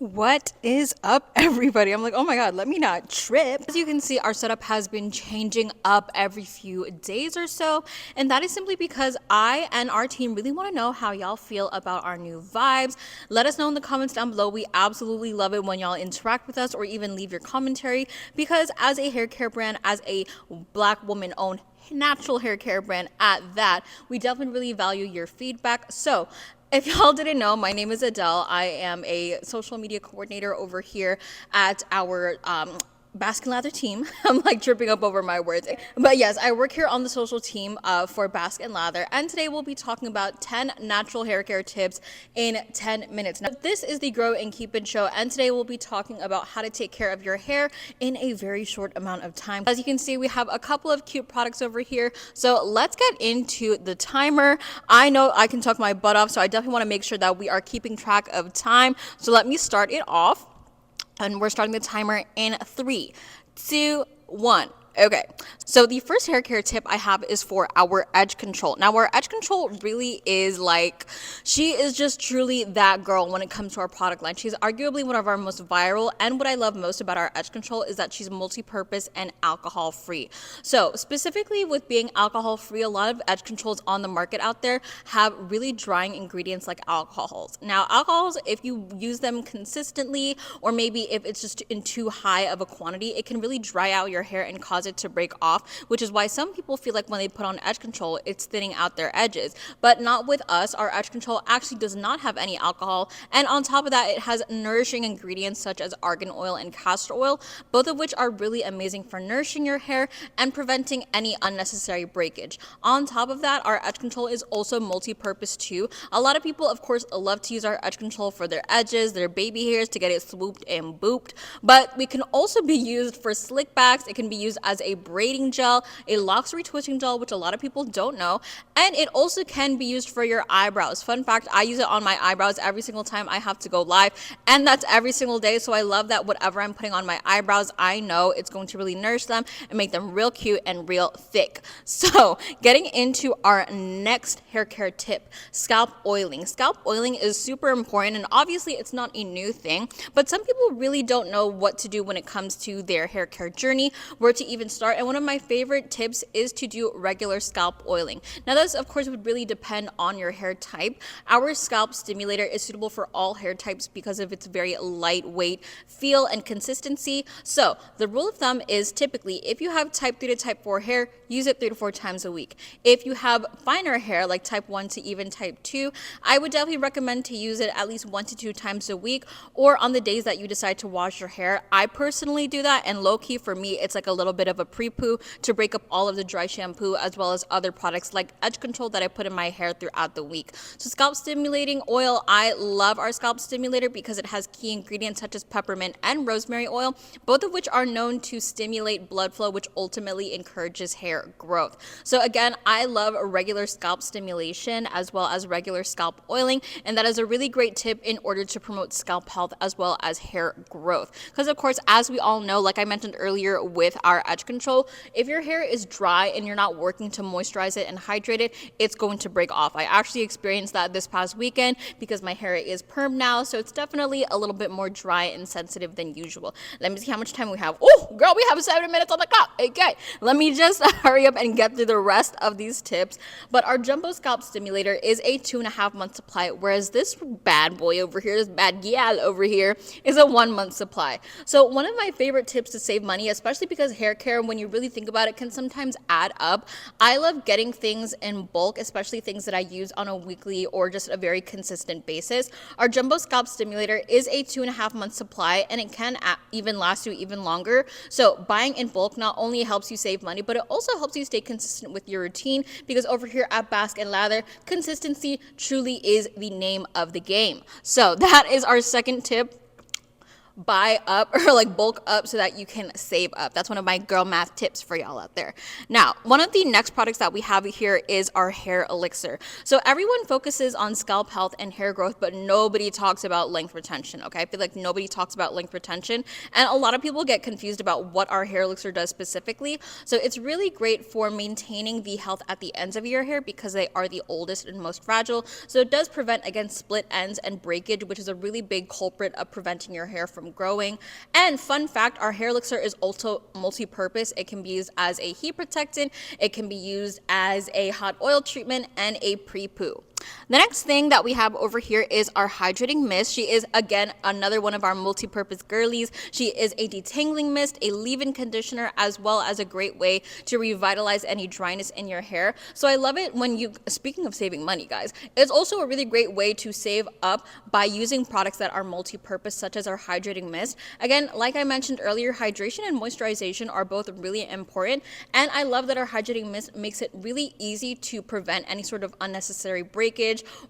What is up, everybody? I'm like, oh my god, let me not trip. As you can see, our setup has been changing up every few days or so, and that is simply because I and our team really want to know how y'all feel about our new vibes. Let us know in the comments down below. We absolutely love it when y'all interact with us or even leave your commentary, because as a hair care brand, as a black woman owned natural hair care brand at that, we definitely really value your feedback. So if y'all didn't know, my name is Adele. I am a social media coordinator over here at our Bask Lather team. I'm like tripping up over my words. But yes, I work here on the social team for Bask and Lather. And today we'll be talking about 10 natural hair care tips in 10 minutes. Now, this is the Grow and Keep It show. And today we'll be talking about how to take care of your hair in a very short amount of time. As you can see, we have a couple of cute products over here. So let's get into the timer. I know I can talk my butt off, so I definitely want to make sure that we are keeping track of time. So let me start it off. And we're starting the timer in 3, 2, 1. Okay, so the first hair care tip I have is for our edge control. Now, our edge control really is like, she is just truly that girl when it comes to our product line. She's arguably one of our most viral, and what I love most about our edge control is that she's multi-purpose and alcohol-free. So specifically with being alcohol-free, a lot of edge controls on the market out there have really drying ingredients like alcohols. Now, alcohols, if you use them consistently, or maybe if it's just in too high of a quantity, it can really dry out your hair and cause it to break off, which is why some people feel like when they put on edge control, it's thinning out their edges. But not with us. Our edge control actually does not have any alcohol, and on top of that, it has nourishing ingredients such as argan oil and castor oil, both of which are really amazing for nourishing your hair and preventing any unnecessary breakage. On top of that, our edge control is also multi-purpose too. A lot of people, of course, love to use our edge control for their edges, their baby hairs, to get it swooped and booped, but we can also be used for slick backs. It can be used as a braiding gel, a locks retwisting gel, which a lot of people don't know, and it also can be used for your eyebrows. Fun fact, I use it on my eyebrows every single time I have to go live, and that's every single day. So I love that whatever I'm putting on my eyebrows, I know it's going to really nourish them and make them real cute and real thick. So getting into our next hair care tip, scalp oiling. Scalp oiling is super important, and obviously it's not a new thing, but some people really don't know what to do when it comes to their hair care journey, where to even start. And one of my favorite tips is to do regular scalp oiling. Now, this of course would really depend on your hair type. Our scalp stimulator is suitable for all hair types because of its very lightweight feel and consistency. So the rule of thumb is typically if you have type 3 to type 4 hair, use it 3 to 4 times a week. If you have finer hair like type 1 to even type 2, I would definitely recommend to use it at least 1 to 2 times a week, or on the days that you decide to wash your hair. I personally do that, and low-key for me it's like a little bit of a pre-poo to break up all of the dry shampoo as well as other products like edge control that I put in my hair throughout the week. So scalp stimulating oil, I love our scalp stimulator because it has key ingredients such as peppermint and rosemary oil, both of which are known to stimulate blood flow, which ultimately encourages hair growth. So again, I love regular scalp stimulation as well as regular scalp oiling, and that is a really great tip in order to promote scalp health as well as hair growth. Because of course, as we all know, like I mentioned earlier with our edge control, if your hair is dry and you're not working to moisturize it and hydrate it, it's going to break off. I actually experienced that this past weekend because my hair is perm now, so it's definitely a little bit more dry and sensitive than usual. Let me see how much time we have. Oh, girl, we have 7 minutes on the clock. Okay, let me just hurry up and get through the rest of these tips. But our jumbo scalp stimulator is a 2.5 month supply, whereas this bad boy over here, this bad gal over here, is a 1 month supply. So one of my favorite tips to save money, especially because hair care, when you really think about it, can sometimes add up. I love getting things in bulk, especially things that I use on a weekly or just a very consistent basis. Our jumbo scalp stimulator is a 2.5 month supply, and it can even last you even longer. So buying in bulk not only helps you save money, but it also helps you stay consistent with your routine, because over here at Bask and Lather, consistency truly is the name of the game. So that is our second tip. buy up or like bulk up so that you can save up. That's one of my girl math tips for y'all out there. Now, one of the next products that we have here is our hair elixir. So everyone focuses on scalp health and hair growth, but nobody talks about length retention, okay? I feel like nobody talks about length retention, and a lot of people get confused about what our hair elixir does specifically. So it's really great for maintaining the health at the ends of your hair because they are the oldest and most fragile. So it does prevent against split ends and breakage, which is a really big culprit of preventing your hair from growing. And fun fact, our hair elixir is also multi-purpose. It can be used as a heat protectant, it can be used as a hot oil treatment, and a pre-poo. The next thing that we have over here is our Hydrating Mist. She is, again, another one of our multi-purpose girlies. She is a detangling mist, a leave-in conditioner, as well as a great way to revitalize any dryness in your hair. So I love it when you, speaking of saving money, guys, it's also a really great way to save up by using products that are multi-purpose, such as our Hydrating Mist. Again, like I mentioned earlier, hydration and moisturization are both really important, and I love that our Hydrating Mist makes it really easy to prevent any sort of unnecessary breakage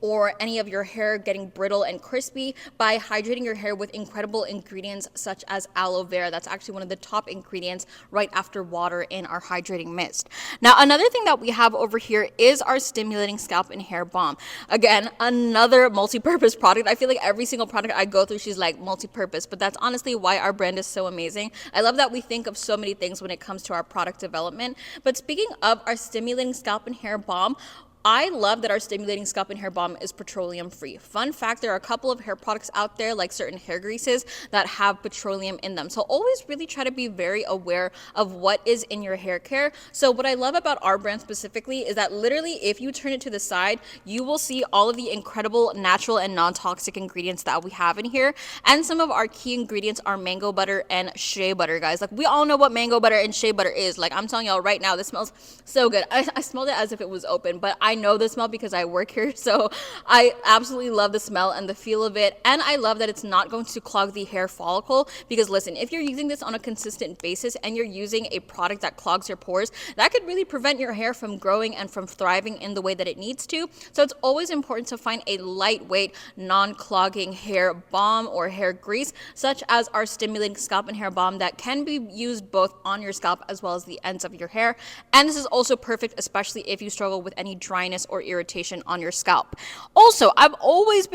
or any of your hair getting brittle and crispy by hydrating your hair with incredible ingredients such as aloe vera. That's actually one of the top ingredients right after water in our Hydrating Mist. Now, another thing that we have over here is our Stimulating Scalp and Hair Balm. Again, another multi-purpose product. I feel like every single product I go through, she's like multi-purpose, but that's honestly why our brand is so amazing. I love that we think of so many things when it comes to our product development. But speaking of our Stimulating Scalp and Hair Balm, I love that our Stimulating Scalp and Hair Balm is petroleum free. Fun fact, there are a couple of hair products out there, like certain hair greases, that have petroleum in them. So always really try to be very aware of what is in your hair care. So what I love about our brand specifically is that literally if you turn it to the side, you will see all of the incredible natural and non-toxic ingredients that we have in here. And some of our key ingredients are mango butter and shea butter, guys. Like, we all know what mango butter and shea butter is. Like, I'm telling y'all right now, this smells so good. I smelled it as if it was open, but I know the smell because I work here, so I absolutely love the smell and the feel of it. And I love that it's not going to clog the hair follicle, because listen, if you're using this on a consistent basis and you're using a product that clogs your pores, that could really prevent your hair from growing and from thriving in the way that it needs to. So it's always important to find a lightweight, non-clogging hair balm or hair grease, such as our Stimulating Scalp and Hair Balm, that can be used both on your scalp as well as the ends of your hair. And this is also perfect, especially if you struggle with any dryness or irritation on your scalp. Also, I've always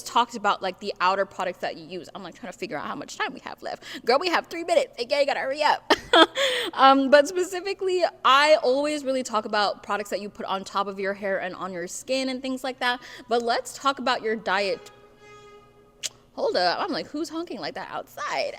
talked about like the outer products that you use. I'm like trying to figure out how much time we have left. Girl, we have 3 minutes. Okay, you gotta hurry up. But specifically, I always really talk about products that you put on top of your hair and on your skin and things like that. But let's talk about your diet. Hold up, I'm like, who's honking like that outside?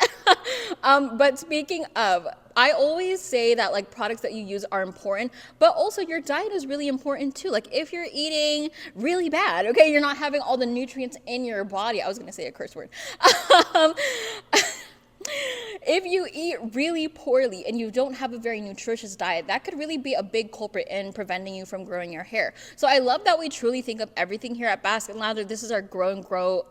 But speaking of, I always say that like products that you use are important, but also your diet is really important too. Like, if you're eating really bad, okay, you're not having all the nutrients in your body. I was gonna say a curse word. If you eat really poorly and you don't have a very nutritious diet, that could really be a big culprit in preventing you from growing your hair. So I love that we truly think of everything here at Bask Lather. This is our Grow and Glow,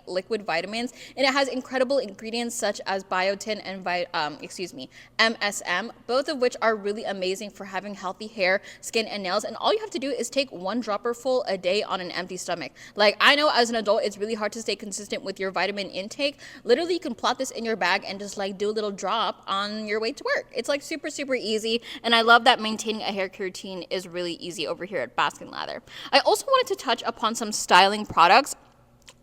liquid vitamins, and it has incredible ingredients such as biotin and MSM, both of which are really amazing for having healthy hair, skin, and nails. And all you have to do is take 1 dropper full a day on an empty stomach. Like, I know as an adult, it's really hard to stay consistent with your vitamin intake. Literally, you can plot this in your bag and just like do a little drop on your way to work. It's like super, super easy. And I love that maintaining a hair care routine is really easy over here at Bask Lather. I also wanted to touch upon some styling products.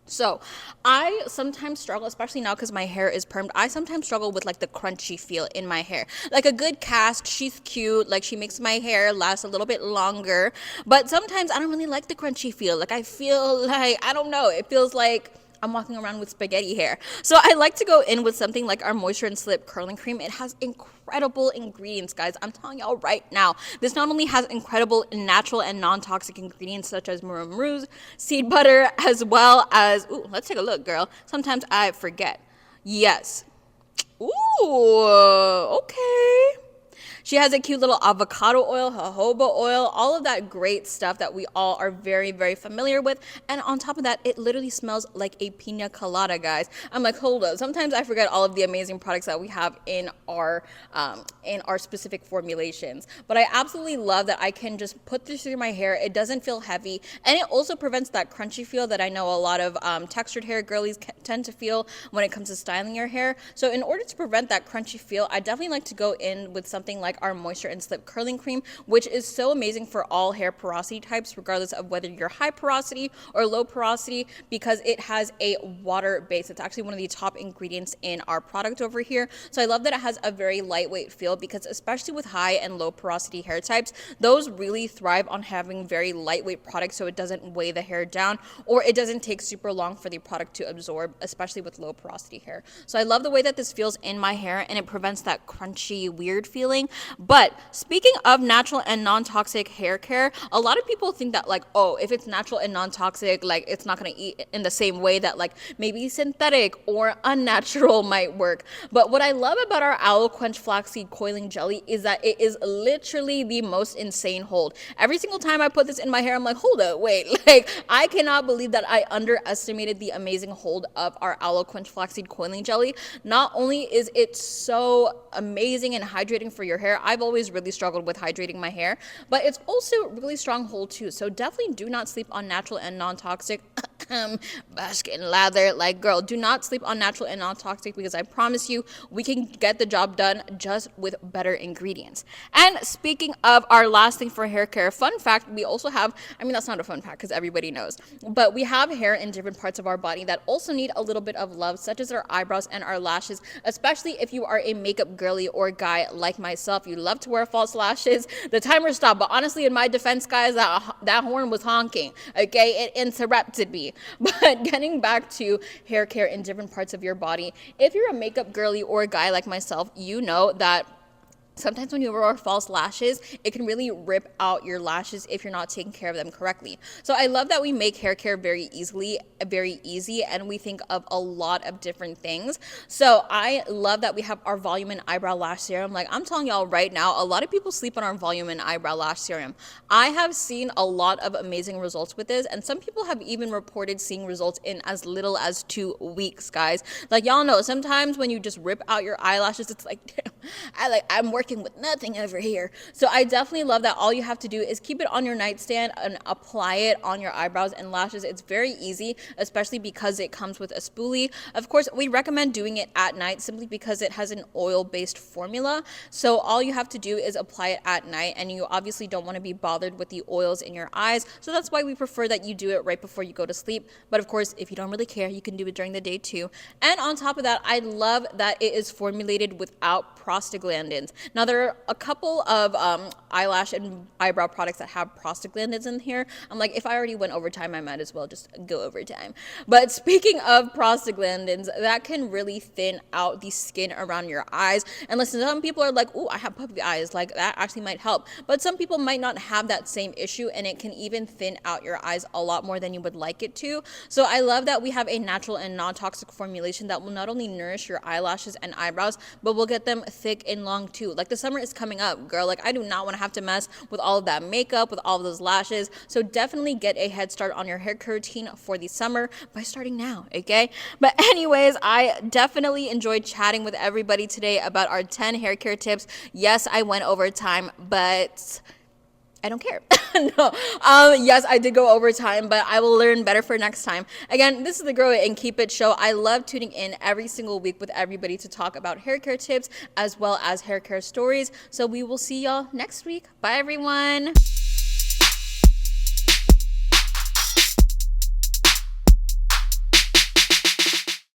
So I sometimes struggle, especially now because my hair is permed, I sometimes struggle with like the crunchy feel in my hair. Like, a good cast, she's cute, like she makes my hair last a little bit longer, but sometimes I don't really like the crunchy feel. Like, I feel like, I don't know, it feels like I'm walking around with spaghetti hair. So I like to go in with something like our Moisture and Slip Curling Cream. It has incredible ingredients, guys. I'm telling y'all right now, this not only has incredible natural and non-toxic ingredients such as marumrus, seed butter, as well as, ooh, let's take a look, girl. Sometimes I forget. Yes. Ooh, okay. She has a cute little avocado oil, jojoba oil, all of that great stuff that we all are very, very familiar with. And on top of that, it literally smells like a pina colada, guys. I'm like, hold up. Sometimes I forget all of the amazing products that we have in our specific formulations. But I absolutely love that I can just put this through my hair. It doesn't feel heavy, and it also prevents that crunchy feel that I know a lot of textured hair girlies tend to feel when it comes to styling your hair. So in order to prevent that crunchy feel, I definitely like to go in with something like our Moisture and Slip Curling Cream, which is so amazing for all hair porosity types, regardless of whether you're high porosity or low porosity, because it has a water base. It's actually one of the top ingredients in our product over here. So I love that it has a very lightweight feel, because especially with high and low porosity hair types, those really thrive on having very lightweight products so it doesn't weigh the hair down, or it doesn't take super long for the product to absorb, especially with low porosity hair. So I love the way that this feels in my hair, and it prevents that crunchy, weird feeling. But speaking of natural and non-toxic hair care, a lot of people think that like, oh, if it's natural and non-toxic, like it's not going to eat in the same way that like maybe synthetic or unnatural might work. But what I love about our Aloe Quench Flaxseed Coiling Jelly is that it is literally the most insane hold. Every single time I put this in my hair, I'm like, hold up, wait, like I cannot believe that I underestimated the amazing hold of our Aloe Quench Flaxseed Coiling Jelly. Not only is it so amazing and hydrating for your hair, I've always really struggled with hydrating my hair, but it's also really strong hold too. So definitely do not sleep on natural and non-toxic Bask Lather. Like, girl, do not sleep on natural and non-toxic, because I promise you we can get the job done just with better ingredients. And speaking of our last thing for hair care, fun fact, we also have, I mean, that's not a fun fact because everybody knows, but we have hair in different parts of our body that also need a little bit of love, such as our eyebrows and our lashes, especially if you are a makeup girly or guy like myself. You love to wear false lashes. The timer stopped, but honestly, in my defense, guys, that horn was honking, okay? It interrupted me. But getting back to hair care in different parts of your body, if you're a makeup girly or a guy like myself, you know that sometimes when you wear false lashes, it can really rip out your lashes if you're not taking care of them correctly. So I love that we make hair care very easy, and we think of a lot of different things. So I love that we have our volume and eyebrow lash serum. Like, I'm telling y'all right now, a lot of people sleep on our volume and eyebrow lash serum. I have seen a lot of amazing results with this, and some people have even reported seeing results in as little as 2 weeks, guys. Like, y'all know, sometimes when you just rip out your eyelashes, it's like, I'm working with nothing over here. So I definitely love that all you have to do is keep it on your nightstand and apply it on your eyebrows and lashes. It's very easy, especially because it comes with a spoolie. Of course, we recommend doing it at night simply because it has an oil-based formula. So all you have to do is apply it at night, and you obviously don't want to be bothered with the oils in your eyes. So that's why we prefer that you do it right before you go to sleep. But of course, if you don't really care, you can do it during the day too. And on top of that, I love that it is formulated without prostaglandins. Now, there are a couple of eyelash and eyebrow products that have prostaglandins in here. I'm like, if I already went overtime, I might as well just go overtime. But speaking of prostaglandins, that can really thin out the skin around your eyes. And listen, some people are like, oh, I have puppy eyes. Like, that actually might help. But some people might not have that same issue, and it can even thin out your eyes a lot more than you would like it to. So I love that we have a natural and non-toxic formulation that will not only nourish your eyelashes and eyebrows, but will get them thick and long too. Like, the summer is coming up, girl. Like, I do not want to have to mess with all of that makeup, with all of those lashes. So definitely get a head start on your hair care routine for the summer by starting now, okay? But anyways, I definitely enjoyed chatting with everybody today about our 10 hair care tips. Yes, I went over time, but I don't care. No. Yes, I did go over time, but I will learn better for next time. Again, this is the Grow It and Keep It show. I love tuning in every single week with everybody to talk about hair care tips as well as hair care stories. So we will see y'all next week. Bye, everyone.